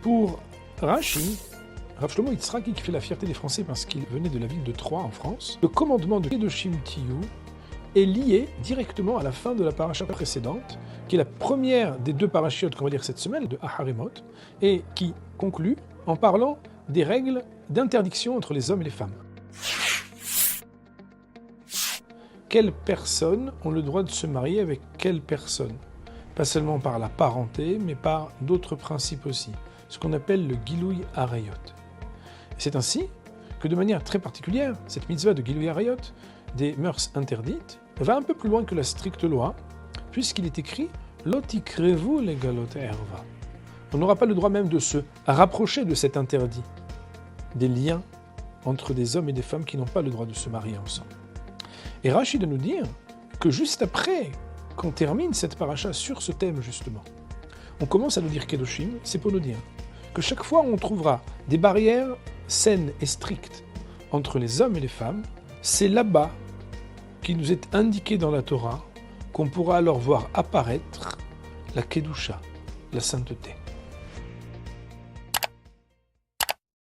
Pour Rashi, Rav Shlomo Yitzhaki, qui fait la fierté des Français parce qu'il venait de la ville de Troyes en France, le commandement de Kedoshim Tiyu est lié directement à la fin de la paracha précédente, qui est la première des deux parachiotes qu'on va lire cette semaine, de Aharimot, et qui conclut en parlant des règles d'interdiction entre les hommes et les femmes. Quelles personnes ont le droit de se marier avec quelles personnes? Pas seulement par la parenté, mais par d'autres principes aussi, ce qu'on appelle le Gilouï Arayot. C'est ainsi que de manière très particulière, cette mitzvah de Gilouï Arayot, des mœurs interdites, va un peu plus loin que la stricte loi, puisqu'il est écrit « Lotikrevu legalot erva ». On n'aura pas le droit même de se rapprocher de cet interdit, des liens entre des hommes et des femmes qui n'ont pas le droit de se marier ensemble. Et Rashi de nous dire que juste après qu'on termine cette paracha sur ce thème justement, on commence à nous dire Kedoshim, c'est pour nous dire que chaque fois où on trouvera des barrières saines et strictes entre les hommes et les femmes, c'est là-bas qui nous est indiqué dans la Torah qu'on pourra alors voir apparaître la Kedusha, la sainteté.